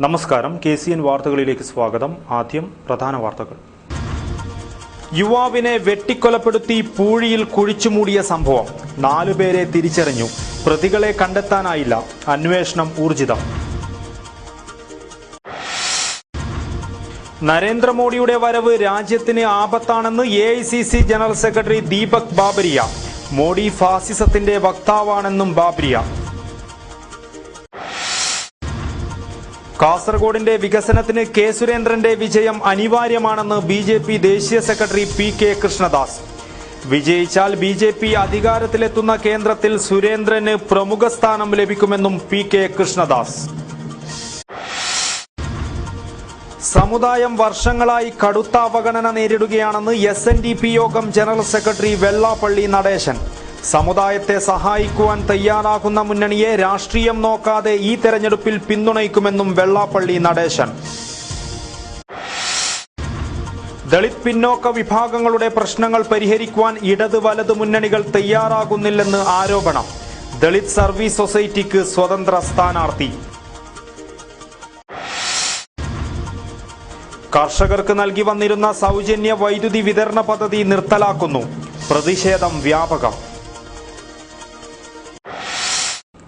നമസ്കാരം, KCN വാർത്തകളിലേക്ക് സ്വാഗതം. ആദ്യം പ്രധാന വാർത്തകൾ. യുവാവിനെ വെട്ടിക്കൊലപ്പെടുത്തി പൂഴിയിൽ കുഴിച്ചുമൂടിയ സംഭവം. 4 പേരെ തിരിച്ചറിഞ്ഞു. പ്രതികളെ കണ്ടെത്താനായില്ല. അന്വേഷണം ഊർജിതം. നരേന്ദ്രമോദിയുടെ വരവ് രാജ്യത്തിന് ആപത്താണെന്ന് AICC general secretary Deepak Babaria. Modi ഫാസിസത്തിന്റെ വക്താവാണെന്നും ബാബരിയ. കാസർഗോഡിന്റെ വികസനത്തിന് കെ സുരേന്ദ്രന്റെ വിജയം അനിവാര്യമാണെന്ന് BJP ദേശീയ സെക്രട്ടറി PK കൃഷ്ണദാസ്. വിജയിച്ചാൽ BJP അധികാരത്തിലെത്തുന്ന കേന്ദ്രത്തിൽ സുരേന്ദ്രന് പ്രമുഖ സ്ഥാനം ലഭിക്കുമെന്നും PK കൃഷ്ണദാസ്. സമുദായം വർഷങ്ങളായി കടുത്ത അവഗണന നേരിടുകയാണെന്ന് SNDP യോഗം ജനറൽ സെക്രട്ടറി വെള്ളാപ്പള്ളി നടേശൻ. സമുദായത്തെ സഹായിക്കുവാൻ തയ്യാറാകുന്ന മുന്നണിയെ രാഷ്ട്രീയം നോക്കാതെ ഈ തെരഞ്ഞെടുപ്പിൽ പിന്തുണയ്ക്കുമെന്നും വെള്ളാപ്പള്ളി നടേശൻ. ദളിത് പിന്നോക്ക വിഭാഗങ്ങളുടെ പ്രശ്നങ്ങൾ പരിഹരിക്കുവാൻ ഇടത് വലത് മുന്നണികൾ തയ്യാറാകുന്നില്ലെന്ന് ആരോപണം. ദളിത് സർവീസ് സൊസൈറ്റിക്ക് സ്വതന്ത്ര സ്ഥാനാർത്ഥി. കർഷകർക്ക് നൽകി വന്നിരുന്ന സൗജന്യ വൈദ്യുതി വിതരണ പദ്ധതി നിർത്തലാക്കുന്നു. പ്രതിഷേധം വ്യാപകം.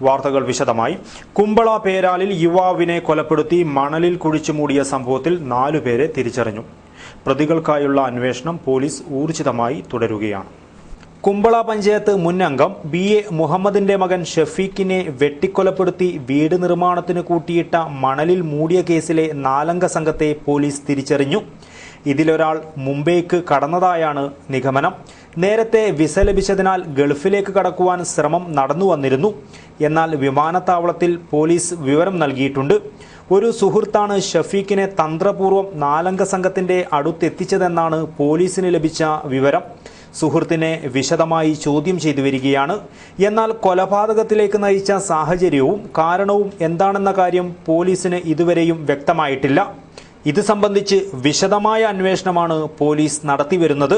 വാർത്തകൾ വിശദമായി. കുമ്പള പേരാലിൽ യുവാവിനെ കൊലപ്പെടുത്തി മണലിൽ കുഴിച്ചുമൂടിയ സംഭവത്തിൽ 4 പേരെ തിരിച്ചറിഞ്ഞു. പ്രതികൾക്കായുള്ള അന്വേഷണം പോലീസ് ഊർജിതമായി തുടരുകയാണ്. കുമ്പള പഞ്ചായത്ത് മുൻ അംഗം BA മുഹമ്മദിന്റെ മകൻ ഷഫീഖിനെ വെട്ടിക്കൊലപ്പെടുത്തി വീട് നിർമ്മാണത്തിന് കൂട്ടിയിട്ട മണലിൽ മൂടിയ കേസിലെ 4-അംഗ സംഘത്തെ പോലീസ് തിരിച്ചറിഞ്ഞു. ഇതിലൊരാൾ മുംബൈക്ക് കടന്നതായാണ് നിഗമനം. നേരത്തെ വിസ ലഭിച്ചതിനാൽ ഗൾഫിലേക്ക് കടക്കുവാൻ ശ്രമം നടന്നുവന്നിരുന്നു. എന്നാൽ വിമാനത്താവളത്തിൽ പോലീസ് വിവരം നൽകിയിട്ടുണ്ട്. ഒരു സുഹൃത്താണ് ഷഫീഖിനെ തന്ത്രപൂർവ്വം 4-അംഗ സംഘത്തിന്റെ അടുത്തെത്തിച്ചതെന്നാണ് പോലീസിന് ലഭിച്ച വിവരം. സുഹൃത്തിനെ വിശദമായി ചോദ്യം ചെയ്തു വരികയാണ്. എന്നാൽ കൊലപാതകത്തിലേക്ക് നയിച്ച സാഹചര്യവും കാരണവും എന്താണെന്ന കാര്യം പോലീസിന് ഇതുവരെയും വ്യക്തമായിട്ടില്ല. ഇത് സംബന്ധിച്ച് വിശദമായ അന്വേഷണമാണ് പോലീസ് നടത്തിവരുന്നത്.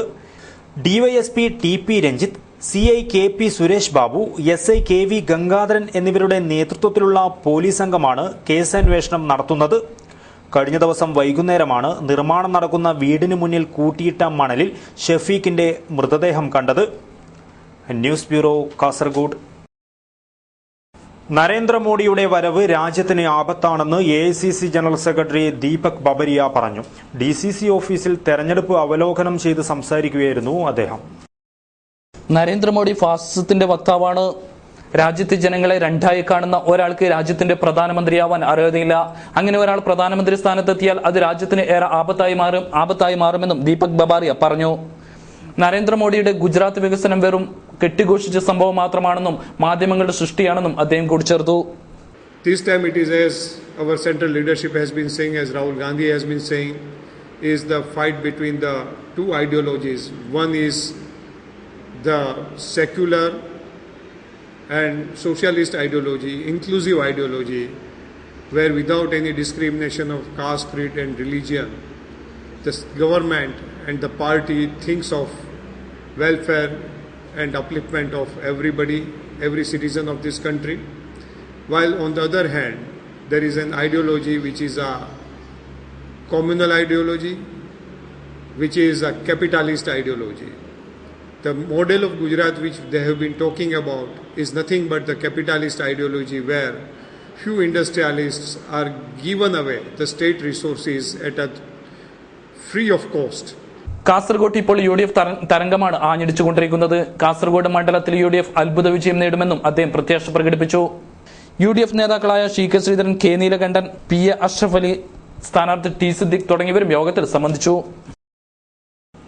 DYSP TP Ranjith, CI KP Suresh Babu, SI KV Gangadharan എന്നിവരുടെ നേതൃത്വത്തിലുള്ള പോലീസ് സംഘമാണ് കേസന്വേഷണം നടത്തുന്നത്. കഴിഞ്ഞ ദിവസം വൈകുന്നേരമാണ് നിർമ്മാണം നടക്കുന്ന വീടിന് മുന്നിൽ കൂട്ടിയിട്ട മണലിൽ ഷഫീഖിന്റെ മൃതദേഹം കണ്ടത്. News bureau, Kasaragod. നരേന്ദ്രമോദിയുടെ വരവ് രാജ്യത്തിന് ആപത്താണെന്ന് AICC general secretary Deepak Babaria പറഞ്ഞു. DCC ഓഫീസിൽ തെരഞ്ഞെടുപ്പ് അവലോകനം ചെയ്ത് സംസാരിക്കുകയായിരുന്നു അദ്ദേഹം. നരേന്ദ്രമോദി ഫാസിസത്തിന്റെ വക്താവാണ്. രാജ്യത്തെ ജനങ്ങളെ രണ്ടായി കാണുന്ന ഒരാൾക്ക് രാജ്യത്തിന്റെ പ്രധാനമന്ത്രിയാവാൻ അർഹതയില്ല. അങ്ങനെ ഒരാൾ പ്രധാനമന്ത്രി സ്ഥാനത്തെത്തിയാൽ അത് രാജ്യത്തിന് ഏറെ ആപത്തായി മാറുമെന്നും ദീപക് ബാബരിയ പറഞ്ഞു. നരേന്ദ്രമോദിയുടെ ഗുജറാത്ത് വികസനം വെറും കെട്ടിഘോഷിച്ച സംഭവം മാത്രമാണെന്നും മാധ്യമങ്ങളുടെ സൃഷ്ടിയാണെന്നും അദ്ദേഹം കൂട്ടിച്ചേർത്തു. This time it is, as our central leadership has been saying, as Rahul Gandhi has been saying, is the fight between the two ideologies. One is the secular and socialist ideology, inclusive ideology, where without any discrimination of caste, creed and religion, the government and the party thinks of welfare and upliftment of everybody, every citizen of this country. While on the other hand, there is an ideology which is a communal ideology, which is a capitalist ideology. The model of Gujarat which they have been talking about is nothing but the capitalist ideology, where few industrialists are given away the state resources at a free of cost. Kasaragod ഇപ്പോൾ UDF തരംഗമാണ് ആഞ്ഞടിച്ചുകൊണ്ടിരിക്കുന്നത്. കാസർഗോഡ് മണ്ഡലത്തിൽ UDF അത്ഭുത വിജയം നേടുമെന്നും അദ്ദേഹം പ്രത്യാശ പ്രകടിപ്പിച്ചു. UDF നേതാക്കളായ CK Sreedharan, K Neelakantan, PA Ashraf Ali, സ്ഥാനാർത്ഥി T സിദ്ദിഖ് തുടങ്ങിയവരും യോഗത്തിൽ സംബന്ധിച്ചു.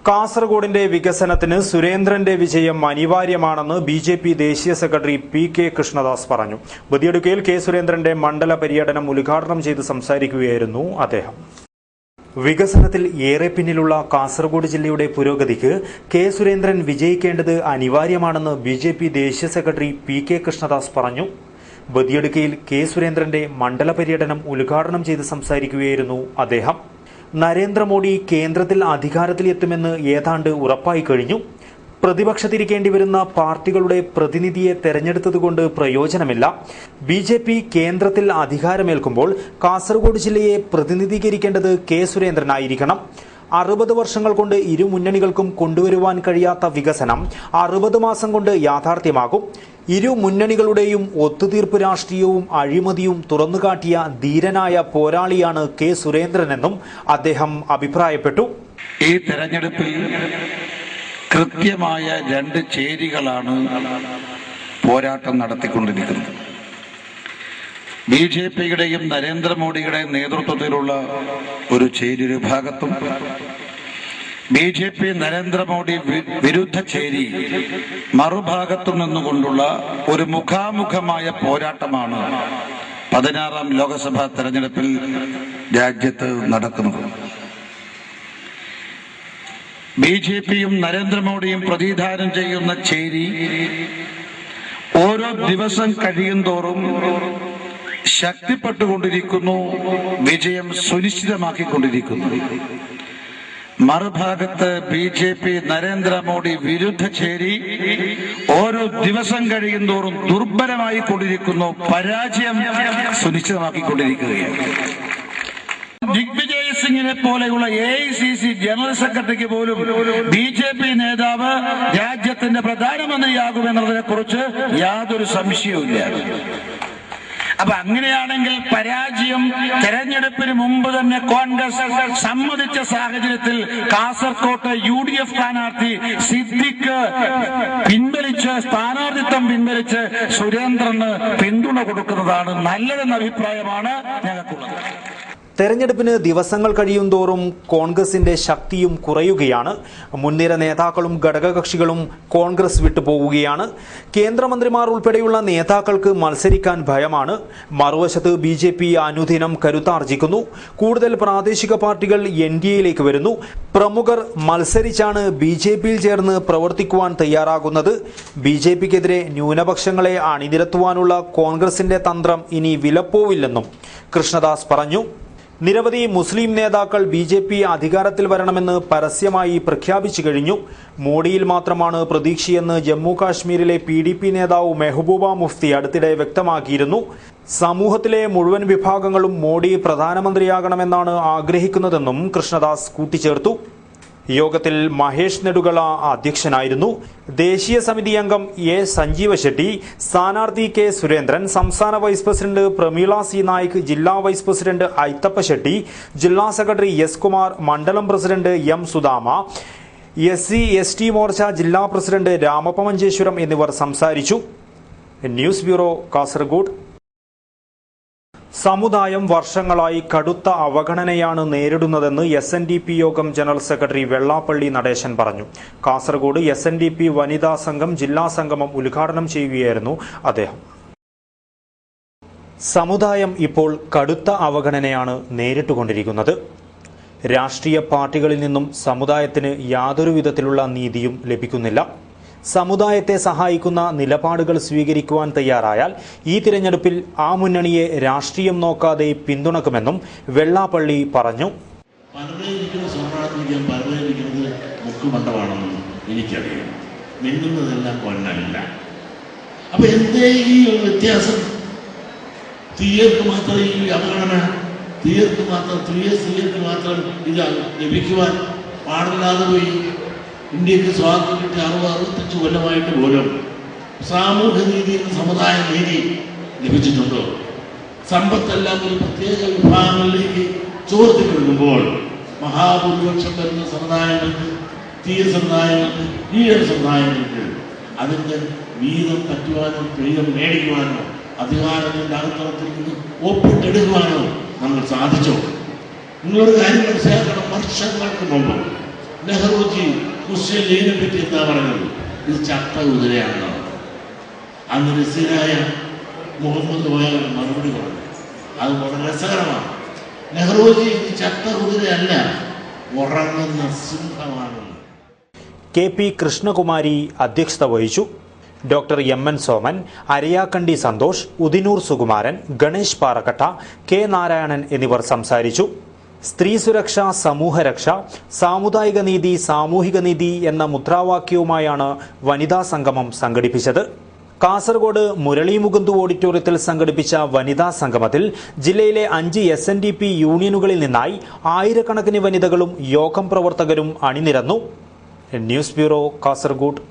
കാസർഗോഡിന്റെ വികസനത്തിന് സുരേന്ദ്രന്റെ വിജയം അനിവാര്യമാണെന്ന് BJP ദേശീയ സെക്രട്ടറി PK കൃഷ്ണദാസ് പറഞ്ഞു. ബദിയടുക്കയിൽ K സുരേന്ദ്രന്റെ മണ്ഡല പര്യടനം ഉദ്ഘാടനം ചെയ്ത് സംസാരിക്കുകയായിരുന്നു അദ്ദേഹം. വികസനത്തിൽ ഏറെ പിന്നിലുള്ള കാസർഗോഡ് ജില്ലയുടെ പുരോഗതിക്ക് K സുരേന്ദ്രൻ വിജയിക്കേണ്ടത് അനിവാര്യമാണെന്ന് BJP ദേശീയ സെക്രട്ടറി PK കൃഷ്ണദാസ് പറഞ്ഞു. ബദിയടുക്കയിൽ K സുരേന്ദ്രന്റെ മണ്ഡല പര്യടനം ഉദ്ഘാടനം ചെയ്ത് സംസാരിക്കുകയായിരുന്നു അദ്ദേഹം. നരേന്ദ്രമോദി കേന്ദ്രത്തിൽ അധികാരത്തിലെത്തുമെന്ന് ഏതാണ്ട് ഉറപ്പായി കഴിഞ്ഞു. പ്രതിപക്ഷത്തിരിക്കേണ്ടി വരുന്ന പാർട്ടികളുടെ പ്രതിനിധിയെ തെരഞ്ഞെടുത്തതുകൊണ്ട് പ്രയോജനമില്ല. ബി.ജെ.പി. കേന്ദ്രത്തിൽ അധികാരമേൽക്കുമ്പോൾ കാസർഗോഡ് ജില്ലയെ പ്രതിനിധീകരിക്കേണ്ടത് കെ. സുരേന്ദ്രനായിരിക്കണം. 60 വർഷങ്ങൾ കൊണ്ട് ഇരു മുന്നണികൾക്കും കൊണ്ടുവരുവാൻ കഴിയാത്ത വികസനം 60 മാസം കൊണ്ട് യാഥാർത്ഥ്യമാകും. ഇരു മുന്നണികളുടെയും ഒത്തുതീർപ്പ് രാഷ്ട്രീയവും അഴിമതിയും തുറന്നുകാട്ടിയ ധീരനായ പോരാളിയാണ് കെ. സുരേന്ദ്രനെന്നും അദ്ദേഹം അഭിപ്രായപ്പെട്ടു. ഈ തെരഞ്ഞെടുപ്പിൽ കൃത്യമായ 2 ചേരികളാണ് പോരാട്ടം നടത്തിക്കൊണ്ടിരിക്കുന്നത്. ബി.ജെ.പിയുടെയും നരേന്ദ്രമോദിയുടെയും നേതൃത്വത്തിലുള്ള ഒരു ചേരി ഒരു ഭാഗത്തും ബി.ജെ.പി. നരേന്ദ്രമോദി വിരുദ്ധ ചേരി മറുഭാഗത്തു നിന്നുകൊണ്ടുള്ള ഒരു മുഖാമുഖമായ പോരാട്ടമാണ് 16ാം ലോക്സഭാ തെരഞ്ഞെടുപ്പിൽ രാജ്യത്ത് നടക്കുന്നത്. ബി.ജെ.പിയും നരേന്ദ്രമോദിയും പ്രതിനിധാനം ചെയ്യുന്ന ചേരി ഓരോ ദിവസം കഴിയുന്തോറും ശക്തിപ്പെട്ടുകൊണ്ടിരിക്കുന്നു, വിജയം സുനിശ്ചിതമാക്കിക്കൊണ്ടിരിക്കുന്നു. മറുഭാഗത്ത് ബി.ജെ.പി. നരേന്ദ്രമോദി വിരുദ്ധ ചേരി ഓരോ ദിവസം കഴിയുന്തോറും ദുർബലമായി കൊണ്ടിരിക്കുന്നു, പരാജയം സുനിശ്ചിതമാക്കിക്കൊണ്ടിരിക്കുകയാണ്. ദിഗ്വിജയ് സിംഗിനെ പോലെയുള്ള AICC ജനറൽ സെക്രട്ടറിക്ക് പോലും ബി.ജെ.പി. നേതാവ് രാജ്യത്തിന്റെ പ്രധാനമന്ത്രിയാകുമെന്നുള്ളതിനെ കുറിച്ച് യാതൊരു സംശയവുമില്ല. അപ്പൊ അങ്ങനെയാണെങ്കിൽ പരാജയം തെരഞ്ഞെടുപ്പിന് മുമ്പ് തന്നെ കോൺഗ്രസ് സമ്മതിച്ച സാഹചര്യത്തിൽ കാസർകോട്ട് UDF സ്ഥാനാർത്ഥി സിദ്ദിഖ് സ്ഥാനാർത്ഥിത്വം പിൻവലിച്ച് സുരേന്ദ്രന് പിന്തുണ കൊടുക്കുന്നതാണ് നല്ലതെന്ന അഭിപ്രായമാണ് ഞങ്ങൾക്കുള്ളത്. തെരഞ്ഞെടുപ്പിന് ദിവസങ്ങൾ കഴിയുന്തോറും കോൺഗ്രസിന്റെ ശക്തിയും കുറയുകയാണ്. മുൻനിര നേതാക്കളും ഘടകകക്ഷികളും കോൺഗ്രസ് വിട്ടുപോകുകയാണ്. കേന്ദ്രമന്ത്രിമാർ ഉൾപ്പെടെയുള്ള നേതാക്കൾക്ക് മത്സരിക്കാൻ ഭയമാണ്. മറുവശത്ത് ബി.ജെ.പി. അനുദിനം കരുത്താർജിക്കുന്നു. കൂടുതൽ പ്രാദേശിക പാർട്ടികൾ NDAയിലേക്ക് വരുന്നു. പ്രമുഖർ മത്സരിച്ചാണ് ബി.ജെ.പിയിൽ ചേർന്ന് പ്രവർത്തിക്കുവാൻ തയ്യാറാകുന്നത്. ബി.ജെ.പിക്കെതിരെ ന്യൂനപക്ഷങ്ങളെ അണിനിരത്തുവാനുള്ള കോൺഗ്രസിന്റെ തന്ത്രം ഇനി വിലപ്പോവില്ലെന്നും കൃഷ്ണദാസ് പറഞ്ഞു. നിരവധി മുസ്ലിം നേതാക്കൾ ബി.ജെ.പി. അധികാരത്തിൽ വരണമെന്ന് പരസ്യമായി പ്രഖ്യാപിച്ചു കഴിഞ്ഞു. മോഡിയിൽ മാത്രമാണ് പ്രതീക്ഷയെന്ന് ജമ്മു കാശ്മീരിലെ PDP നേതാവ് മെഹബൂബ മുഫ്തി അടുത്തിടെ വ്യക്തമാക്കിയിരുന്നു. സമൂഹത്തിലെ മുഴുവൻ വിഭാഗങ്ങളും മോഡി പ്രധാനമന്ത്രിയാകണമെന്നാണ് ആഗ്രഹിക്കുന്നതെന്നും കൃഷ്ണദാസ് കൂട്ടിച്ചേർത്തു. യോഗത്തിൽ മഹേഷ് നെടുകള അധ്യക്ഷനായിരുന്നു. ദേശീയ സമിതി അംഗം A. സഞ്ജീവ ഷെട്ടി, സ്ഥാനാർത്ഥി കെ. സുരേന്ദ്രൻ, സംസ്ഥാന vice president Prameela C Naik, ജില്ലാ വൈസ് പ്രസിഡന്റ് ഐത്തപ്പ ഷെട്ടി, ജില്ലാ സെക്രട്ടറി S. കുമാർ, മണ്ഡലം president M. Sudama, SC/ST Morcha ജില്ലാ പ്രസിഡന്റ് രാമപ്പ മഞ്ചേശ്വരം എന്നിവർ സംസാരിച്ചു. News bureau, Kasaragod. സമുദായം വർഷങ്ങളായി കടുത്ത അവഗണനയാണ് നേരിടുന്നതെന്ന് SNDP യോഗം ജനറൽ സെക്രട്ടറി വെള്ളാപ്പള്ളി നടേശൻ പറഞ്ഞു. കാസർഗോഡ് SNDP വനിതാ സംഘം ജില്ലാ സംഗമം ഉദ്ഘാടനം ചെയ്യുകയായിരുന്നു അദ്ദേഹം. സമുദായം ഇപ്പോൾ കടുത്ത അവഗണനയാണ് നേരിട്ടുകൊണ്ടിരിക്കുന്നത്. രാഷ്ട്രീയ പാർട്ടികളിൽ നിന്നും സമുദായത്തിന് യാതൊരു വിധത്തിലുള്ള നീതിയും ലഭിക്കുന്നില്ല. സമുദായത്തെ സഹായിക്കുന്ന നിലപാടുകൾ സ്വീകരിക്കുവാൻ തയ്യാറായാൽ ഈ തിരഞ്ഞെടുപ്പിൽ ആ മുന്നണിയെ രാഷ്ട്രീയം നോക്കാതെ പിന്തുണക്കുമെന്നും വെള്ളാപ്പള്ളി പറഞ്ഞു. എനിക്കറിയാം, മിന്നുന്നതെല്ലാം പൊന്നല്ല. അപ്പൊ എന്തേ ഈ വ്യത്യാസം? തീയർക്ക് മാത്രം ഈ അവഗണന, തീയർക്ക് മാത്രം ഇത് ലഭിക്കുവാൻ പാടില്ലാതെ പോയി. ഇന്ത്യക്ക് സ്വാതന്ത്ര്യം കിട്ടി 60-65 കൊല്ലമായിട്ട് പോലും സാമൂഹ്യ നീതിയും സമുദായ നീതി ലഭിച്ചിട്ടുണ്ടോ? സമ്പത്തെല്ലാം ഒരു പ്രത്യേക വിഭാഗങ്ങളിലേക്ക് ചോർത്തിക്കൊടുക്കുമ്പോൾ മഹാഭൂരിപക്ഷം വരുന്ന സമുദായങ്ങൾക്ക്, തീയ സമുദായങ്ങൾക്ക്, ഈഴ സമുദായങ്ങൾക്ക് അതിൻ്റെ വീതം പറ്റുവാനോ പ്രിയം മേടിക്കുവാനോ അധികാരത്തിൻ്റെ അകത്തളത്തിൽ നിന്ന് ഒപ്പിട്ടെടുക്കുവാനോ നമ്മൾ സാധിച്ചോ? നിങ്ങളൊരു കാര്യം മനസ്സിലാക്കണം. വർഷങ്ങൾക്ക് മുമ്പ് നെഹ്റുജി മുസ്ലിം ലീഗിനെ പറ്റി എന്താ പറഞ്ഞത്? ഇത് ചത്ത കുതിരയാണോ? അന്ന് രസീനായ മുഹമ്മദ് പോയാൽ മറുപടി പറഞ്ഞു. അത് വളരെ രസകരമാണ്. നെഹ്റുജി ഇത് ചത്ത കുതിരയല്ല, ഉറങ്ങുന്ന സിംഹമാണ്. KP കൃഷ്ണകുമാരി അധ്യക്ഷത വഹിച്ചു. Doctor MN Soman, Arayakkandi Santhosh, Udinoor Sukumaran, Ganesh Parakkatta, K. Narayanan എന്നിവർ സംസാരിച്ചു. സ്ത്രീ സുരക്ഷ, സമൂഹരക്ഷ, സാമുദായിക നീതി, സാമൂഹിക നീതി എന്ന മുദ്രാവാക്യവുമായാണ് വനിതാ സംഗമം സംഘടിപ്പിച്ചത്. കാസർഗോഡ് മുരളി മുകുന്ദു ഓഡിറ്റോറിയത്തിൽ സംഘടിപ്പിച്ച വനിതാ സംഗമത്തിൽ ജില്ലയിലെ 5 SNDP യൂണിയനുകളിൽ നിന്നായി ആയിരക്കണക്കിന് വനിതകളും യോഗം പ്രവർത്തകരും അണിനിരന്നു. News bureau, Kasaragod.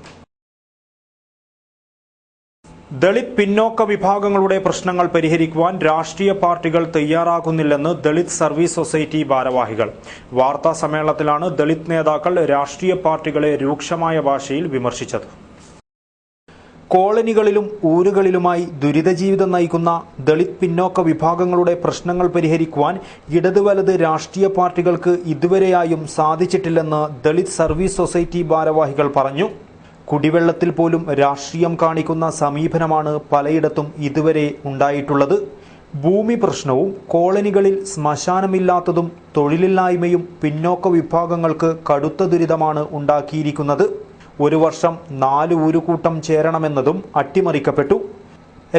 ദളിത് പിന്നോക്ക വിഭാഗങ്ങളുടെ പ്രശ്നങ്ങൾ പരിഹരിക്കുവാൻ രാഷ്ട്രീയ പാർട്ടികൾ തയ്യാറാകുന്നില്ലെന്ന് ദളിത് സർവീസ് സൊസൈറ്റി ഭാരവാഹികൾ. വാർത്താ സമ്മേളനത്തിലാണ് ദളിത് നേതാക്കൾ രാഷ്ട്രീയ പാർട്ടികളെ രൂക്ഷമായ ഭാഷയിൽ വിമർശിച്ചത്. കോളനികളിലും ഊരുകളിലുമായി ദുരിതജീവിതം നയിക്കുന്ന ദളിത് പിന്നോക്ക വിഭാഗങ്ങളുടെ പ്രശ്നങ്ങൾ പരിഹരിക്കുവാൻ ഇടത് വലത് രാഷ്ട്രീയ പാർട്ടികൾക്ക് ഇതുവരെയായും സാധിച്ചിട്ടില്ലെന്ന് ദളിത് സർവീസ് സൊസൈറ്റി ഭാരവാഹികൾ പറഞ്ഞു. കുടിവെള്ളത്തിൽ പോലും രാഷ്ട്രീയം കാണിക്കുന്ന സമീപനമാണ് പലയിടത്തും ഇതുവരെ ഉണ്ടായിട്ടുള്ളത്. ഭൂമി പ്രശ്നവും കോളനികളിൽ ശ്മശാനമില്ലാത്തതും തൊഴിലില്ലായ്മയും പിന്നോക്ക വിഭാഗങ്ങൾക്ക് കടുത്ത ദുരിതമാണ് ഉണ്ടാക്കിയിരിക്കുന്നത്. ഒരു വർഷം 4 ഊരുകൂട്ടം ചേരണമെന്നതും അട്ടിമറിക്കപ്പെട്ടു.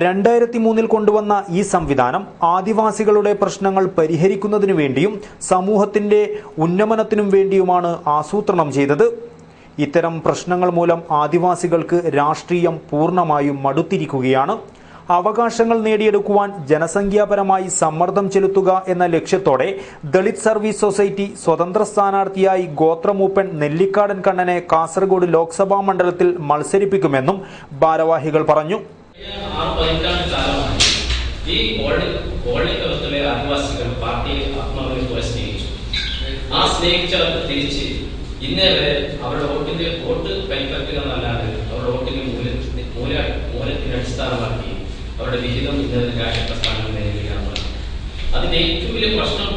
2003 കൊണ്ടുവന്ന ഈ സംവിധാനം ആദിവാസികളുടെ പ്രശ്നങ്ങൾ പരിഹരിക്കുന്നതിനു വേണ്ടിയും സമൂഹത്തിന്റെ ഉന്നമനത്തിനും വേണ്ടിയുമാണ് ആസൂത്രണം ചെയ്തത്. ഇത്തരം പ്രശ്നങ്ങൾ മൂലം ആദിവാസികൾക്ക് രാഷ്ട്രീയം പൂർണ്ണമായും മടുത്തിരിക്കുകയാണ്. അവകാശങ്ങൾ നേടിയെടുക്കുവാൻ ജനസംഖ്യാപരമായി സമ്മർദ്ദം ചെലുത്തുക എന്ന ലക്ഷ്യത്തോടെ ദളിത് സർവീസ് സൊസൈറ്റി സ്വതന്ത്ര സ്ഥാനാർത്ഥിയായി ഗോത്രമൂപ്പൻ നെല്ലിക്കാടൻ കണ്ണനെ കാസർഗോഡ് ലോക്സഭാ മണ്ഡലത്തിൽ മത്സരിപ്പിക്കുമെന്നും ഭാരവാഹികൾ പറഞ്ഞു. ഇന്നേ വരെ അവരുടെ വോട്ട് കൈപ്പറ്റുക എന്നല്ലാതെ അവരുടെ വോട്ടിന്റെ മൂലത്തിന് അടിസ്ഥാനമാക്കി അവരുടെ വിഹിതം ഇന്നത്തെ രാഷ്ട്രീയ പ്രസ്ഥാനം നേരിടുകയാണ്. അതിന്റെ ഏറ്റവും വലിയ പ്രശ്നം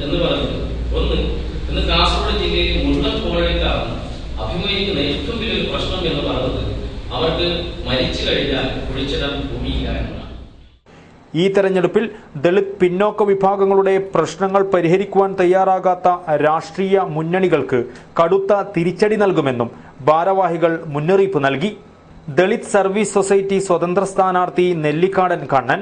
എന്ന് പറയുന്നത് ഇന്ന് കാസർഗോഡ് ജില്ലയിൽ മുഴുവൻ കോളനിക്കാർക്കും അഭിമുഖീകരിക്കുന്ന ഏറ്റവും വലിയൊരു പ്രശ്നം എന്ന് പറയുന്നത് അവർക്ക് മരിച്ചു കഴിഞ്ഞാൽ കുഴിച്ചിടാൻ ഭൂമിയില്ല എന്നതാണ്. ഈ തെരഞ്ഞെടുപ്പിൽ ദളിത് പിന്നോക്ക വിഭാഗങ്ങളുടെ പ്രശ്നങ്ങൾ പരിഹരിക്കുവാൻ തയ്യാറാകാത്ത രാഷ്ട്രീയ മുന്നണികൾക്ക് കടുത്ത തിരിച്ചടി നൽകുമെന്നും ഭാരവാഹികൾ മുന്നറിയിപ്പ് നൽകി. ദളിത് സർവീസ് സൊസൈറ്റി സ്വതന്ത്ര സ്ഥാനാർത്ഥി നെല്ലിക്കാടൻ കണ്ണൻ,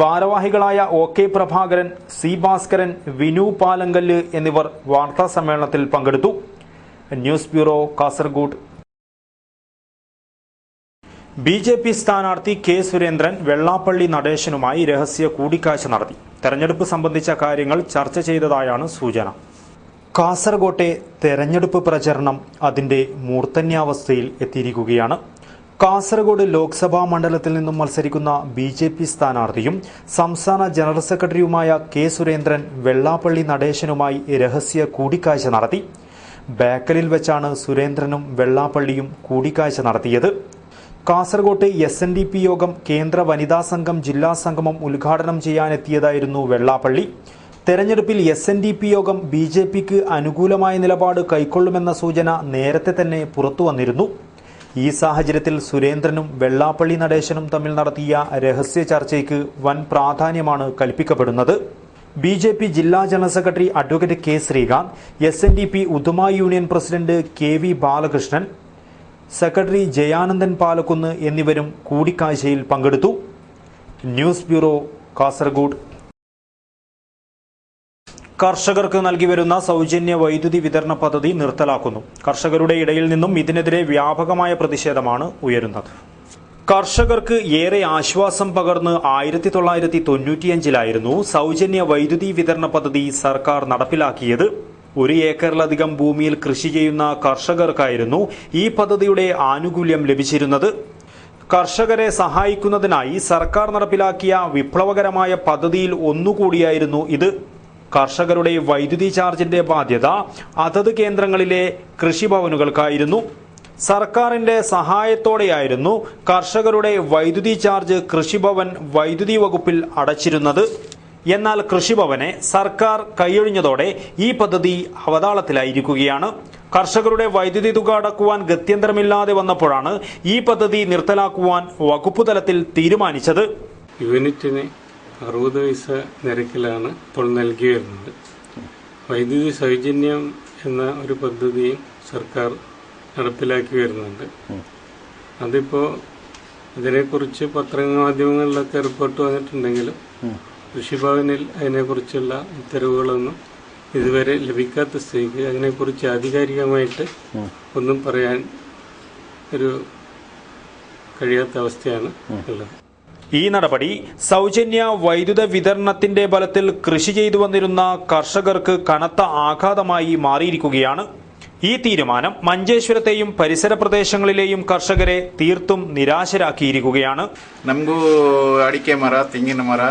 ഭാരവാഹികളായ OK പ്രഭാകരൻ, C ഭാസ്കരൻ, വിനു പാലങ്കല്ല് എന്നിവർ വാർത്താ സമ്മേളനത്തിൽ പങ്കെടുത്തു. News bureau, Kasaragod. BJP സ്ഥാനാർത്ഥി K സുരേന്ദ്രൻ വെള്ളാപ്പള്ളി നടേശനുമായി രഹസ്യ കൂടിക്കാഴ്ച നടത്തി. തെരഞ്ഞെടുപ്പ് സംബന്ധിച്ച കാര്യങ്ങൾ ചർച്ച ചെയ്തതായാണ് സൂചന. കാസർഗോട്ടെ തെരഞ്ഞെടുപ്പ് പ്രചരണം അതിന്റെ മൂർധന്യാവസ്ഥയിൽ എത്തിയിരിക്കുകയാണ്. കാസർഗോഡ് ലോക്സഭാ മണ്ഡലത്തിൽ നിന്നും മത്സരിക്കുന്ന BJP സ്ഥാനാർത്ഥിയും സംസ്ഥാന ജനറൽ സെക്രട്ടറിയുമായ K സുരേന്ദ്രൻ വെള്ളാപ്പള്ളി നടേശനുമായി രഹസ്യ കൂടിക്കാഴ്ച നടത്തി. ബേക്കലിൽ വെച്ചാണ് സുരേന്ദ്രനും വെള്ളാപ്പള്ളിയും കൂടിക്കാഴ്ച നടത്തിയത്. കാസർഗോട്ട് SNDP യോഗം കേന്ദ്ര വനിതാ സംഘം ജില്ലാ സംഗമം ഉദ്ഘാടനം ചെയ്യാനെത്തിയതായിരുന്നു വെള്ളാപ്പള്ളി. തെരഞ്ഞെടുപ്പിൽ SNDP യോഗം BJPക്ക് അനുകൂലമായ നിലപാട് കൈക്കൊള്ളുമെന്ന സൂചന നേരത്തെ തന്നെ പുറത്തുവന്നിരുന്നു. ഈ സാഹചര്യത്തിൽ സുരേന്ദ്രനും വെള്ളാപ്പള്ളി നടേശനും തമ്മിൽ നടത്തിയ രഹസ്യ ചർച്ചയ്ക്ക് വൻ പ്രാധാന്യമാണ് കൽപ്പിക്കപ്പെടുന്നത്. BJP ജില്ലാ general secretary advocate K Sreekanth, SNDP Uduma union president KV Balakrishnan, secretary Jayanandan Palakkunnu എന്നിവരും കൂടിക്കാഴ്ചയിൽ പങ്കെടുത്തു. News bureau, Kasaragod. കർഷകർക്ക് നൽകിവരുന്ന സൗജന്യ വൈദ്യുതി വിതരണ പദ്ധതി നിർത്തലാക്കുന്നു. കർഷകരുടെ ഇടയിൽ നിന്നും ഇതിനെതിരെ വ്യാപകമായ പ്രതിഷേധമാണ് ഉയരുന്നത്. കർഷകർക്ക് ഏറെ ആശ്വാസം പകർന്ന് 1995 സൗജന്യ വൈദ്യുതി വിതരണ പദ്ധതി സർക്കാർ നടപ്പിലാക്കിയത്. 1 ഏക്കറിലധികം ഭൂമിയിൽ കൃഷി ചെയ്യുന്ന കർഷകർക്കായിരുന്നു ഈ പദ്ധതിയുടെ ആനുകൂല്യം ലഭിച്ചിരുന്നത്. കർഷകരെ സഹായിക്കുന്നതിനായി സർക്കാർ നടപ്പിലാക്കിയ വിപ്ലവകരമായ പദ്ധതിയിൽ ഒന്നുകൂടിയായിരുന്നു ഇത്. കർഷകരുടെ വൈദ്യുതി ചാർജിന്റെ ബാധ്യത അതത് കേന്ദ്രങ്ങളിലെ കൃഷിഭവനുകൾക്കായിരുന്നു. സർക്കാരിന്റെ സഹായത്തോടെയായിരുന്നു കർഷകരുടെ വൈദ്യുതി ചാർജ് കൃഷിഭവൻ വൈദ്യുതി വകുപ്പിൽ അടച്ചിരുന്നത്. എന്നാൽ കൃഷിഭവനെ സർക്കാർ കൈയൊഴിഞ്ഞതോടെ ഈ പദ്ധതി അവതാളത്തിലായിരിക്കുകയാണ്. കർഷകരുടെ വൈദ്യുതി തുക അടക്കുവാൻ ഗത്യന്തരമില്ലാതെ വന്നപ്പോഴാണ് ഈ പദ്ധതി നിർത്തലാക്കുവാൻ വകുപ്പ് തലത്തിൽ തീരുമാനിച്ചത്. യൂണിറ്റിന് 60 പൈസ നിരക്കിലാണ് ഇപ്പോൾ നൽകി വരുന്നത്. വൈദ്യുതി സൗജന്യം എന്ന ഒരു പദ്ധതിയും സർക്കാർ നടപ്പിലാക്കി വരുന്നുണ്ട്. അതിപ്പോൾ അതിനെക്കുറിച്ച് പത്രമാധ്യമങ്ങളിലൊക്കെ റിപ്പോർട്ട് വന്നിട്ടുണ്ടെങ്കിലും കൃഷിഭവനിൽ അതിനെക്കുറിച്ചുള്ള ഉത്തരവുകളൊന്നും ഇതുവരെ ലഭിക്കാത്ത സ്ഥിതിക്ക് അതിനെക്കുറിച്ച് ആധികാരികമായിട്ട് ഒന്നും പറയാൻ ഒരു കഴിയാത്ത അവസ്ഥയാണ് ഉള്ളത്. ഈ നടപടി സൗജന്യ വൈദ്യുത വിതരണത്തിന്റെ ബലത്തിൽ കൃഷി ചെയ്തു വന്നിരുന്ന കർഷകർക്ക് കനത്ത ആഘാതമായി മാറിയിരിക്കുകയാണ്. ഈ തീരുമാനം മഞ്ചേശ്വരത്തെയും പരിസര പ്രദേശങ്ങളിലെയും കർഷകരെ തീർത്തും നിരാശരാക്കിയിരിക്കുകയാണ്. ನಮಗೂ ಅಡಿಕೆ ಮರ, ತೆಂಗಿನ ಮರ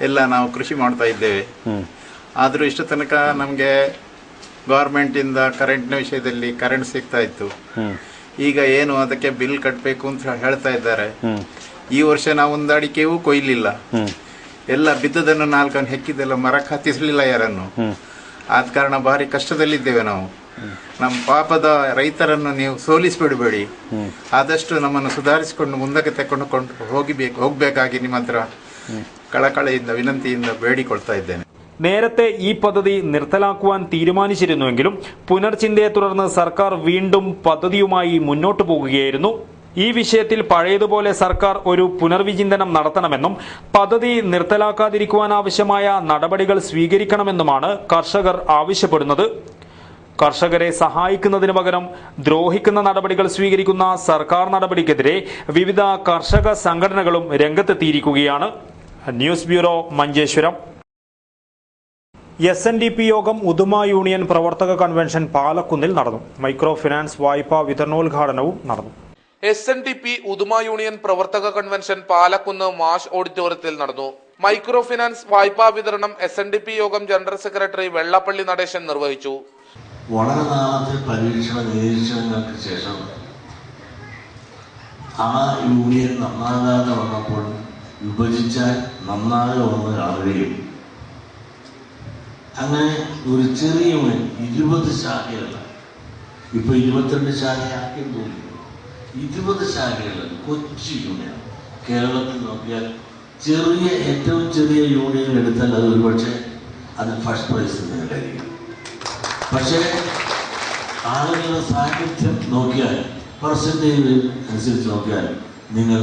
ಎಲ್ಲ ನಾವು ಕೃಷಿ ಮಾಡ್ತಾ ಇದ್ದೇವೆ. ಆದರೂ ಇಷ್ಟು ತನಕ ನಮಗೆ ಗೌರ್ಮೆಂಟಿಂದ ಕರೆಂಟ್ನ ವಿಷಯದಲ್ಲಿ ಕರೆಂಟ್ ಸಿಗ್ತಾ ಇತ್ತು. ಈಗ ಏನು ಅದಕ್ಕೆ ಬಿಲ್ ಕಟ್ಟಬೇಕು ಅಂತ ಹೇಳ್ತಾ ಇದ್ದಾರೆ. ಈ ವರ್ಷ ನಾವು ಒಂದು ಅಡಿಕೆಯೂ ಕೊಯ್ಲಿಲ್ಲ. ಎಲ್ಲ ಬಿದ್ದದನ್ನು ನಾಲ್ಕನ್ನು ಹೆಕ್ಕಿದೆಲ್ಲ ಮರಕ್ಕೆ ಹತ್ತಿಸಲಿಲ್ಲ ಯಾರನ್ನು. ಆದ ಕಾರಣ ಭಾರಿ ಕಷ್ಟದಲ್ಲಿದ್ದೇವೆ ನಾವು. ನಮ್ಮ ಪಾಪದ ರೈತರನ್ನು ನೀವು ಸೋಲಿಸಿಬಿಡಬೇಡಿ. ಆದಷ್ಟು ನಮ್ಮನ್ನು ಸುಧಾರಿಸಿಕೊಂಡು ಮುಂದಕ್ಕೆ ತಗೊಂಡು ಹೋಗಬೇಕಾಗಿ ನಿಮ್ಮ ಹತ್ರ ಕಳಕಳಿಯಿಂದ ವಿನಂತಿಯಿಂದ ಬೇಡಿಕೊಳ್ತಾ ಇದ್ದೇನೆ. നേരത്തെ ഈ പദ്ധതി നിർത്തലാക്കുവാൻ തീരുമാനിച്ചിരുന്നുവെങ്കിലും പുനർചിന്തയെ തുടർന്ന് സർക്കാർ വീണ്ടും പദ്ധതിയുമായി മുന്നോട്ടു പോകുകയായിരുന്നു. ഈ വിഷയത്തിൽ പഴയതുപോലെ സർക്കാർ ഒരു പുനർവിചിന്തനം നടത്തണമെന്നും പദ്ധതി നിർത്തലാക്കാതിരിക്കുവാൻ ആവശ്യമായ നടപടികൾ സ്വീകരിക്കണമെന്നുമാണ് കർഷകർ ആവശ്യപ്പെടുന്നത്. കർഷകരെ സഹായിക്കുന്നതിന് പകരം ദ്രോഹിക്കുന്ന നടപടികൾ സ്വീകരിക്കുന്ന സർക്കാർ നടപടിക്കെതിരെ വിവിധ കർഷക സംഘടനകളും രംഗത്തെത്തിയിരിക്കുകയാണ്. News bureau, Manjeshwaram. SNDP യോഗം ഉദുമ യൂണിയൻ പ്രവർത്തക കൺവെൻഷൻ പാലക്കുന്നിൽ നടന്നു. മൈക്രോ ഫിനാൻസ് വായ്പാ വിതരണോദ്ഘാടനവും നടന്നു. SNDP ഉദുമ യൂണിയൻ പ്രവർത്തക കൺവെൻഷൻ പാലക്കുന്ന് മാഷ് ഓഡിറ്റോറിയത്തിൽ നടന്നു. മൈക്രോ ഫിനാൻസ് വായ്പാ വിതരണം SNDP യോഗം ജനറൽ സെക്രട്ടറി വെള്ളാപ്പള്ളി നടേശൻ നിർവഹിച്ചു. വളരെ നാളത്തെ പരീക്ഷണ നിരീക്ഷണങ്ങൾക്ക് ശേഷം ആ യൂണിയൻ നന്നാകാതെ വന്നപ്പോൾ വിഭജിച്ചാൽ നന്നാകുമെന്ന് കാണുകയും അങ്ങനെ ഒരു ചെറിയ യൂണിയൻ 20 ശാഖകളല്ല, ഇപ്പൊ 22 ശാഖയാക്കിയെന്ന് തോന്നുന്നു. 20 ശാഖകൾ കൊച്ചു യൂണിയൻ. കേരളത്തിൽ നോക്കിയാൽ ഏറ്റവും ചെറിയ യൂണിയൻ എടുത്താൽ അത് ഒരുപക്ഷെ അതിൽ ഫസ്റ്റ് പ്രൈസ് നേടായിരിക്കും. പക്ഷേ ആളുകളുടെ സാന്നിധ്യം നോക്കിയാൽ, പെർസെൻറ്റേജ് അനുസരിച്ച് നോക്കിയാൽ നിങ്ങൾ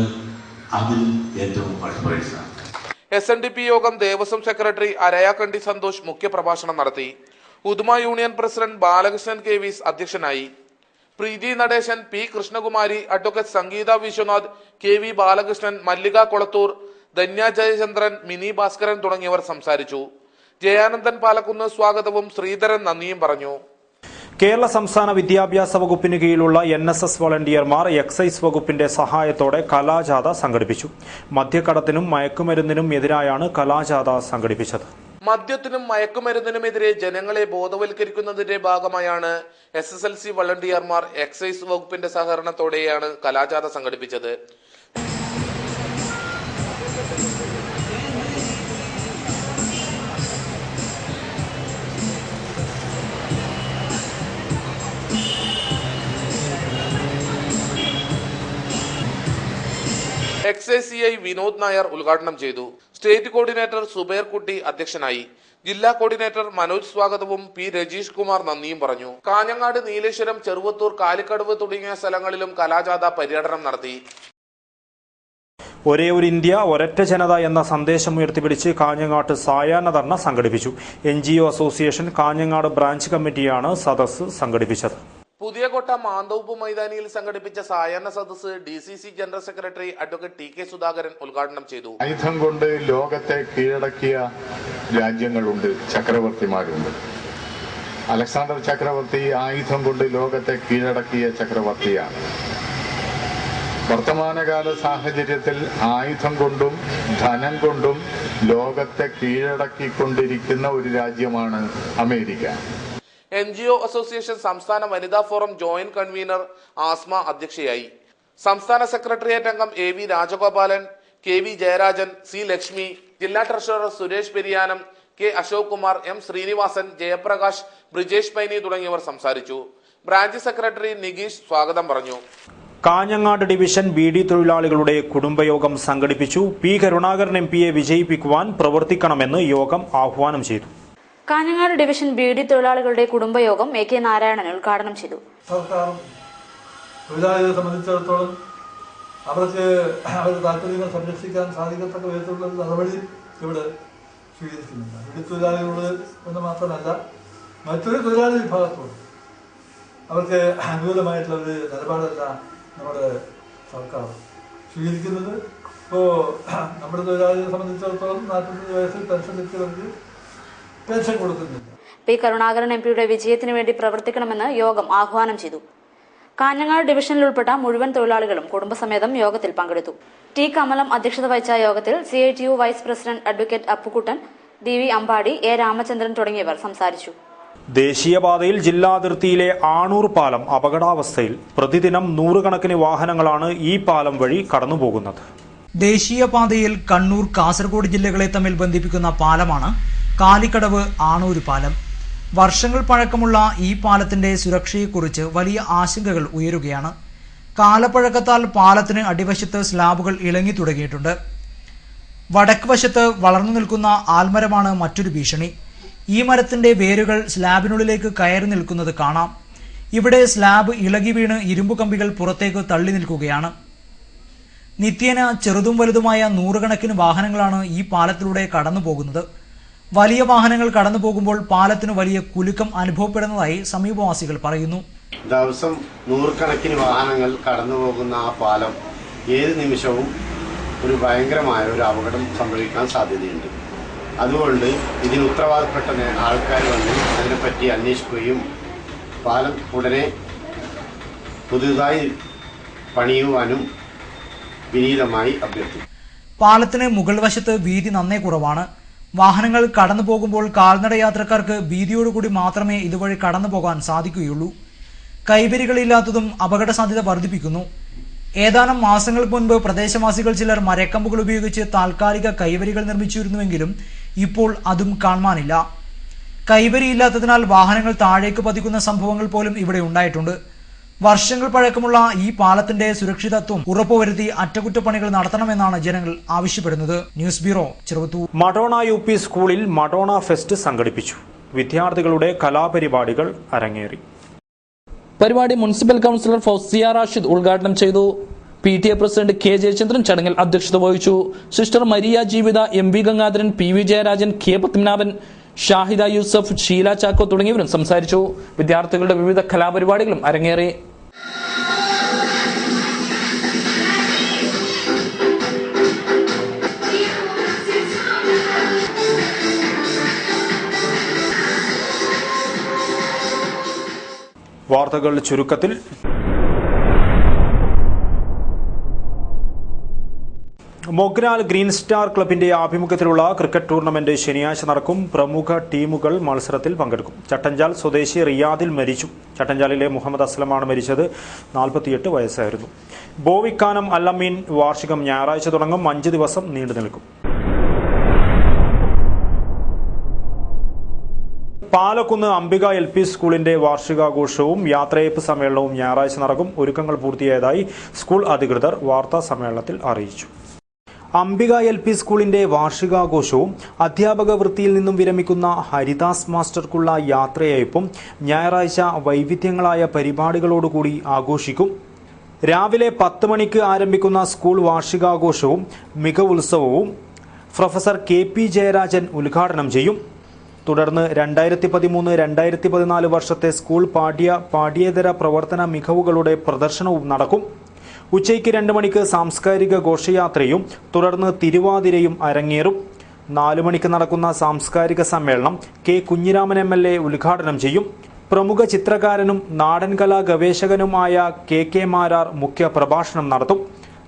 അതിൽ ഏറ്റവും ഫസ്റ്റ് പ്രൈസാണ്. SNDP യോഗം ദേവസ്വം സെക്രട്ടറി അരയാക്കണ്ടി സന്തോഷ് മുഖ്യപ്രഭാഷണം നടത്തി. Uduma union president Balakrishnan KV അധ്യക്ഷനായി. പ്രീതി നടേശൻ, P കൃഷ്ണകുമാരി, അഡ്വക്കേറ്റ് സംഗീത വിശ്വനാഥ്, KV ബാലകൃഷ്ണൻ, മല്ലിക കൊളത്തൂർ, ധന്യ ജയചന്ദ്രൻ, മിനി ഭാസ്കരൻ തുടങ്ങിയവർ സംസാരിച്ചു. ജയാനന്ദൻ പാലക്കുന്ന് സ്വാഗതവും ശ്രീധരൻ നന്ദിയും പറഞ്ഞു. കേരള സംസ്ഥാന വിദ്യാഭ്യാസ വകുപ്പിന് കീഴിലുള്ള NSS വളണ്ടിയർമാർ എക്സൈസ് വകുപ്പിന്റെ സഹായത്തോടെ കലാജാഥ സംഘടിപ്പിച്ചു. മദ്യക്കടത്തിനും മയക്കുമരുന്നിനും എതിരായാണ് കലാജാഥ സംഘടിപ്പിച്ചത്. മദ്യത്തിനും മയക്കുമരുന്നിനുമെതിരെ ജനങ്ങളെ ബോധവൽക്കരിക്കുന്നതിന്റെ ഭാഗമായാണ് SSLC വളണ്ടിയർമാർ എക്സൈസ് വകുപ്പിന്റെ സഹകരണത്തോടെയാണ് കലാജാഥ സംഘടിപ്പിച്ചത്. എക്സൈസ് CI വിനോദ് നായർ ഉദ്ഘാടനം ചെയ്തു. സ്റ്റേറ്റ് കോർഡിനേറ്റർ സുബൈർ കുട്ടി അധ്യക്ഷനായി. ജില്ലാ കോർഡിനേറ്റർ മനോജ് സ്വാഗതവും P രജീഷ് കുമാർ നന്ദിയും പറഞ്ഞു. കാഞ്ഞങ്ങാട്, നീലേശ്വരം, ചെറുവത്തൂർ, കാലിക്കടവ് തുടങ്ങിയ സ്ഥലങ്ങളിലും കലാജാഥ പര്യടനം നടത്തി. ഒരേ ഒരു ഇന്ത്യ, ഒരൊറ്റ ജനത എന്ന സന്ദേശം ഉയർത്തിപ്പിടിച്ച് കാഞ്ഞങ്ങാട്ട് സായാഹ്ന ധർണ സംഘടിപ്പിച്ചു. NGO അസോസിയേഷൻ കാഞ്ഞങ്ങാട് ബ്രാഞ്ച് കമ്മിറ്റിയാണ് സദസ്സ് സംഘടിപ്പിച്ചത്. പുതിയകോട്ട മാന്തോപ്പ് മൈതാനിയിൽ സംഘടിപ്പിച്ച സായാഹ്ന സദസ്സ് DCC general secretary advocate TK Sudhakaran ഉദ്ഘാടനം ചെയ്തു. ആയുധം കൊണ്ട് ലോകത്തെ കീഴടക്കിയ രാജ്യങ്ങളുണ്ട്, ചക്രവർത്തിമാരുണ്ട്. അലക്സാണ്ടർ ചക്രവർത്തി ആയുധം കൊണ്ട് ലോകത്തെ കീഴടക്കിയ ചക്രവർത്തിയാണ്. വർത്തമാനകാല സാഹചര്യത്തിൽ ആയുധം കൊണ്ടും ധനം കൊണ്ടും ലോകത്തെ കീഴടക്കിക്കൊണ്ടിരിക്കുന്ന ഒരു രാജ്യമാണ് അമേരിക്ക. NGO അസോസിയേഷൻ സംസ്ഥാന വനിതാ ഫോറം ജോയിന്റ് കൺവീനർ ആസ്മ അധ്യക്ഷയായി. സംസ്ഥാന സെക്രട്ടേറിയറ്റ് അംഗം AV Rajagopalan, KV Jayarajan, C Lakshmi, ജില്ലാ treasurer Suresh Periyanam, K Ashok Kumar, M Srinivasan, Jayaprakash, Brijesh Paini തുടങ്ങിയവർ സംസാരിച്ചു. ബ്രാഞ്ച് സെക്രട്ടറി നികീഷ് സ്വാഗതം പറഞ്ഞു. കാഞ്ഞങ്ങാട് ഡിവിഷൻ BD തൊഴിലാളികളുടെ കുടുംബയോഗം സംഘടിപ്പിച്ചു. P കരുണാകരൻ MPയെ വിജയിപ്പിക്കുവാൻ പ്രവർത്തിക്കണമെന്ന് യോഗം ആഹ്വാനം ചെയ്തു. കാഞ്ഞങ്ങാട് ഡിവിഷൻ BD തൊഴിലാളികളുടെ കുടുംബയോഗം AK നാരായണൻ ഉദ്ഘാടനം ചെയ്തു. സർക്കാർ തൊഴിലാളികളെ സംബന്ധിച്ചിടത്തോളം അവർക്ക് അവരുടെ താല്പര്യങ്ങൾ സംരക്ഷിക്കാൻ സാധിക്കത്തക്ക വിധത്തിലുള്ള നടപടി ഇവിടെ സ്വീകരിക്കുന്നില്ല. ബീഡി തൊഴിലാളികളോട് എന്ന് മാത്രമല്ല മറ്റൊരു തൊഴിലാളി വിഭാഗത്തോട് അവർക്ക് അനുകൂലമായിട്ടുള്ള ഒരു നിലപാടല്ല നമ്മുടെ സർക്കാർ സ്വീകരിക്കുന്നത്. ഇപ്പോൾ നമ്മുടെ തൊഴിലാളികളെ സംബന്ധിച്ചിടത്തോളം 45 വയസ്സിൽ പെൻഷൻ എത്തിയവർക്ക് പെൻഷൻ കൊടുക്കുന്നില്ല. പി കരുണാകരൻ എംപിയുടെ വിജയത്തിന് വേണ്ടി പ്രവർത്തിക്കണമെന്ന് യോഗം ആഹ്വാനം ചെയ്തു. കാഞ്ഞങ്ങാട് ഡിവിഷനിൽ ഉൾപ്പെട്ട മുഴുവൻ തൊഴിലാളികളും കുടുംബസമേതം യോഗത്തിൽ പങ്കെടുത്തു. ടി കമലം അധ്യക്ഷത വഹിച്ച യോഗത്തിൽ CITU vice president advocate Appukuttan, DV Ambadi, A Ramachandran തുടങ്ങിയവർ സംസാരിച്ചു. ദേശീയപാതയിൽ ജില്ലാതിർത്തിയിലെ ആണൂർ പാലം അപകടാവസ്ഥയിൽ. പ്രതിദിനം 100 കണക്കിന് വാഹനങ്ങളാണ് ഈ പാലം വഴി കടന്നുപോകുന്നത്. ദേശീയപാതയിൽ കണ്ണൂർ, കാസർഗോഡ് ജില്ലകളെ തമ്മിൽ ബന്ധിപ്പിക്കുന്ന പാലമാണ് കാലിക്കടവ് ആണൂർ പാലം. വർഷങ്ങൾ പഴക്കമുള്ള ഈ പാലത്തിന്റെ സുരക്ഷയെക്കുറിച്ച് വലിയ ആശങ്കകൾ ഉയരുകയാണ്. കാലപ്പഴക്കത്താൽ പാലത്തിന് അടിവശത്ത് സ്ലാബുകൾ ഇളങ്ങി തുടങ്ങിയിട്ടുണ്ട്. വടക്ക് വശത്ത് വളർന്നു നിൽക്കുന്ന ആൽമരമാണ് മറ്റൊരു ഭീഷണി. ഈ മരത്തിന്റെ വേരുകൾ സ്ലാബിനുള്ളിലേക്ക് കയറി നിൽക്കുന്നത് കാണാം. ഇവിടെ സ്ലാബ് ഇളകി വീണ് ഇരുമ്പു കമ്പികൾ പുറത്തേക്ക് തള്ളി നിൽക്കുകയാണ്. നിത്യേന ചെറുതും വലുതുമായ 100 കണക്കിന് വാഹനങ്ങളാണ് ഈ പാലത്തിലൂടെ കടന്നു പോകുന്നത്. വലിയ വാഹനങ്ങൾ കടന്നു പോകുമ്പോൾ പാലത്തിന് വലിയ കുലുക്കം അനുഭവപ്പെടുന്നതായി സമീപവാസികൾ പറയുന്നു. ദിവസം 100 കണക്കിന് വാഹനങ്ങൾ കടന്നു പോകുന്ന ആ പാലം ഏത് നിമിഷവും ഒരു ഭയങ്കരമായ ഒരു അപകടം സംഭവിക്കാൻ സാധ്യതയുണ്ട്. അതുകൊണ്ട് ഇതിന് ഉത്തരവാദപ്പെട്ട ആൾക്കാർ വന്ന് അതിനെപ്പറ്റി അന്വേഷിക്കുകയും പാലം ഉടനെ പുതുതായി പണിയുവാനും വിനീതമായി അഭ്യർത്ഥിക്കും. പാലത്തിന് മുകൾ വശത്ത് വീതി നന്നേ കുറവാണ്. വാഹനങ്ങൾ കടന്നു പോകുമ്പോൾ കാൽനട യാത്രക്കാർക്ക് വീതിയോടുകൂടി മാത്രമേ ഇതുവഴി കടന്നു പോകാൻ സാധിക്കുകയുള്ളൂ. കൈവരികളില്ലാത്തതും അപകട സാധ്യത വർദ്ധിപ്പിക്കുന്നു. ഏതാനും മാസങ്ങൾക്ക് മുൻപ് പ്രദേശവാസികൾ ചിലർ മരക്കമ്പുകൾ ഉപയോഗിച്ച് താൽക്കാലിക കൈവരികൾ നിർമ്മിച്ചിരുന്നുവെങ്കിലും ഇപ്പോൾ അതും കാണാനില്ല. കൈവരിയില്ലാത്തതിനാൽ വാഹനങ്ങൾ താഴേക്ക് പതിക്കുന്ന സംഭവങ്ങൾ പോലും ഇവിടെ ഉണ്ടായിട്ടുണ്ട്. വർഷങ്ങൾ പഴക്കമുള്ള ഈ പാലത്തിന്റെ സുരക്ഷിതത്വം ഉറപ്പുവരുത്തി അറ്റകുറ്റപ്പണികൾ നടത്തണമെന്നാണ് ജനങ്ങൾ ആവശ്യപ്പെടുന്നത്. News bureau, Cheruvathur. Madonna UP സ്കൂളിൽ മഡോണ ഫെസ്റ്റ് സംഘടിപ്പിച്ചു. വിദ്യാർത്ഥികളുടെ കലാപരിപാടികൾ അരങ്ങേറി. പരിപാടി മുനിസിപ്പൽ കൌൺസിലർ ഫൗസിയ റാഷിദ് ഉദ്ഘാടനം ചെയ്തു. PTA പ്രസിഡന്റ് K ജയചന്ദ്രൻ ചടങ്ങിൽ അധ്യക്ഷത വഹിച്ചു. Sister Maria Jeevitha, MV Gangadharan, PV Jayarajan, K Padmanabhan, Shahida Yusuf, Sheela Chacko തുടങ്ങിയവരും സംസാരിച്ചു. വിദ്യാർത്ഥികളുടെ വിവിധ കലാപരിപാടികളും അരങ്ങേറി. വാർത്തകൾ ചുരുക്കത്തിൽ. മൊഗ്രാൽ ഗ്രീൻ സ്റ്റാർ ക്ലബിന്റെ ആഭിമുഖ്യത്തിലുള്ള ക്രിക്കറ്റ് ടൂർണമെന്റ് ശനിയാഴ്ച നടക്കും. പ്രമുഖ ടീമുകൾ മത്സരത്തിൽ പങ്കെടുക്കും. ചട്ടഞ്ചാൽ സ്വദേശി റിയാദിൽ മരിച്ചു. ചട്ടഞ്ചാലിലെ മുഹമ്മദ് അസ്ലമാണ് മരിച്ചത്. 48 വയസ്സായിരുന്നു. ബോവിക്കാനം അല്ലമീൻ വാർഷികം ഞായറാഴ്ച തുടങ്ങും. 5 ദിവസം നീണ്ടു നിൽക്കും. പാലക്കുന്ന് അംബിക LP സ്കൂളിന്റെ വാർഷികാഘോഷവും യാത്രയയപ്പ് സമ്മേളനവും ഞായറാഴ്ച നടക്കും. ഒരുക്കങ്ങൾ പൂർത്തിയായതായി സ്കൂൾ അധികൃതർ വാർത്താ സമ്മേളനത്തിൽ അറിയിച്ചു. അംബിക LP സ്കൂളിന്റെ വാർഷികാഘോഷവും അധ്യാപക വൃത്തിയിൽ നിന്നും വിരമിക്കുന്ന ഹരിദാസ് മാസ്റ്റർക്കുള്ള യാത്രയയപ്പും ഞായറാഴ്ച വൈവിധ്യങ്ങളായ പരിപാടികളോടുകൂടി ആഘോഷിക്കും. രാവിലെ 10 മണിക്ക് ആരംഭിക്കുന്ന സ്കൂൾ വാർഷികാഘോഷവും മികവുത്സവവും പ്രൊഫസർ KP ജയരാജൻ ഉദ്ഘാടനം ചെയ്യും. തുടർന്ന് 2013-2014 വർഷത്തെ സ്കൂൾ പാഠ്യേതര പ്രവർത്തന മികവുകളുടെ പ്രദർശനവും നടക്കും. ഉച്ചയ്ക്ക് 2 മണിക്ക് സാംസ്കാരിക ഘോഷയാത്രയും തുടർന്ന് തിരുവാതിരയും അരങ്ങേറും. 4 മണിക്ക് നടക്കുന്ന സാംസ്കാരിക സമ്മേളനം K കുഞ്ഞിരാമൻ MLA ഉദ്ഘാടനം ചെയ്യും. പ്രമുഖ ചിത്രകാരനും നാടൻകലാ ഗവേഷകനുമായ KK മാരാർ മുഖ്യ പ്രഭാഷണം നടത്തും.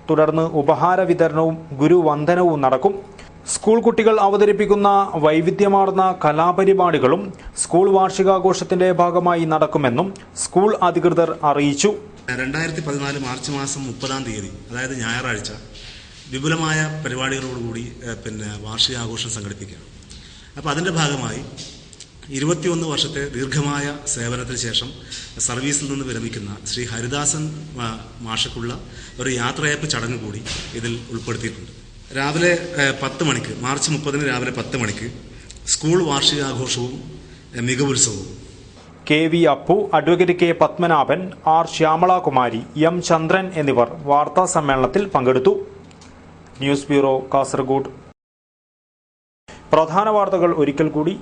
തുടർന്ന് ഉപഹാര വിതരണവും ഗുരുവന്ദനവും നടക്കും. സ്കൂൾ കുട്ടികൾ അവതരിപ്പിക്കുന്ന വൈവിധ്യമാർന്ന കലാപരിപാടികളും സ്കൂൾ വാർഷികാഘോഷത്തിന്റെ ഭാഗമായി നടക്കുമെന്നും സ്കൂൾ അധികൃതർ അറിയിച്ചു. 2014 മാർച്ച് മാസം 30-ാം തീയതി, അതായത് ഞായറാഴ്ച, വിപുലമായ പരിപാടികളോടുകൂടി വാർഷികാഘോഷം സംഘടിപ്പിക്കുകയാണ്. അപ്പോൾ അതിൻ്റെ ഭാഗമായി 21 വർഷത്തെ ദീർഘമായ സേവനത്തിന് ശേഷം സർവീസിൽ നിന്ന് വിരമിക്കുന്ന ശ്രീ ഹരിദാസൻ മാഷക്കുള്ള ഒരു യാത്രയയപ്പ് ചടങ്ങ് കൂടി ഇതിൽ ഉൾപ്പെടുത്തിയിട്ടുണ്ട്. രാവിലെ 10 മണിക്ക്, മാർച്ച് 30-ന് രാവിലെ 10 മണിക്ക് സ്കൂൾ വാർഷികാഘോഷവും മികവുത്സവവും. KV Appu, advocate K Padmanabhan, R Shyamalakumari, M Chandran എന്നിവർ വാർത്താ സമ്മേളനത്തിൽ പങ്കെടുത്തു. News bureau, Kasaragod. പ്രധാന വാർത്തകൾ ഒരിക്കൽ കൂടി.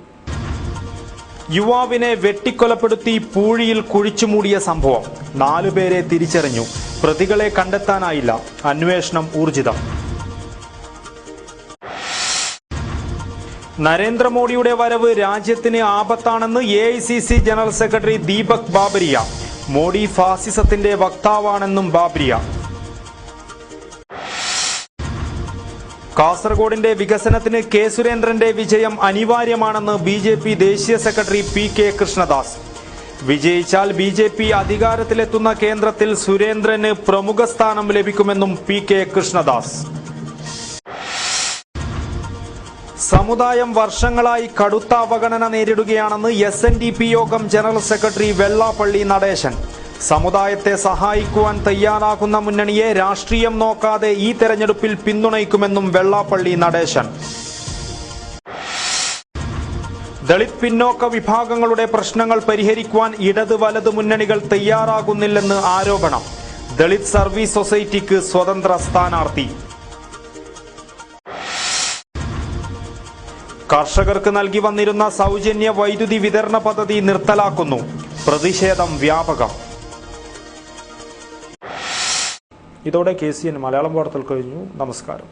യുവാവിനെ വെട്ടിക്കൊലപ്പെടുത്തി പൂഴിയിൽ കുഴിച്ചുമൂടിയ സംഭവം. 4 പേരെ തിരിച്ചറിഞ്ഞു. പ്രതികളെ കണ്ടെത്താനായില്ല. അന്വേഷണം ഊർജിതം. നരേന്ദ്രമോദിയുടെ വരവ് രാജ്യത്തിന് ആപത്താണെന്ന് AICC general secretary Deepak Babaria. Modi ഫാസിസത്തിന്റെ വക്താവാണെന്നും ബാബരിയ. കാസർഗോഡിന്റെ വികസനത്തിന് കെ സുരേന്ദ്രന്റെ വിജയം അനിവാര്യമാണെന്ന് BJP ദേശീയ സെക്രട്ടറി PK കൃഷ്ണദാസ്. വിജയിച്ചാൽ BJP അധികാരത്തിലെത്തുന്ന കേന്ദ്രത്തിൽ സുരേന്ദ്രന് പ്രമുഖ സ്ഥാനം ലഭിക്കുമെന്നും PK കൃഷ്ണദാസ്. സമുദായം വർഷങ്ങളായി കടുത്ത അവഗണന നേരിടുകയാണെന്ന് SNDP യോഗം ജനറൽ സെക്രട്ടറി വെള്ളാപ്പള്ളി നടേശൻ. സമുദായത്തെ സഹായിക്കുവാൻ തയ്യാറാകുന്ന മുന്നണിയെ രാഷ്ട്രീയം നോക്കാതെ ഈ തെരഞ്ഞെടുപ്പിൽ പിന്തുണയ്ക്കുമെന്നും വെള്ളാപ്പള്ളി നടേശൻ. ദളിത് പിന്നോക്ക വിഭാഗങ്ങളുടെ പ്രശ്നങ്ങൾ പരിഹരിക്കുവാൻ ഇടത് വലത് മുന്നണികൾ തയ്യാറാകുന്നില്ലെന്ന് ആരോപണം. ദളിത് സർവീസ് സൊസൈറ്റിക്ക് സ്വതന്ത്ര സ്ഥാനാർത്ഥി. കർഷകർക്ക് നൽകി വന്നിരുന്ന സൗജന്യ വൈദ്യുതി വിതരണ പദ്ധതി നിർത്തലാക്കുന്നു. പ്രതിഷേധം വ്യാപകം. ഇതോടെ KCN മലയാളം വാർത്തകൾ കഴിഞ്ഞു. നമസ്കാരം.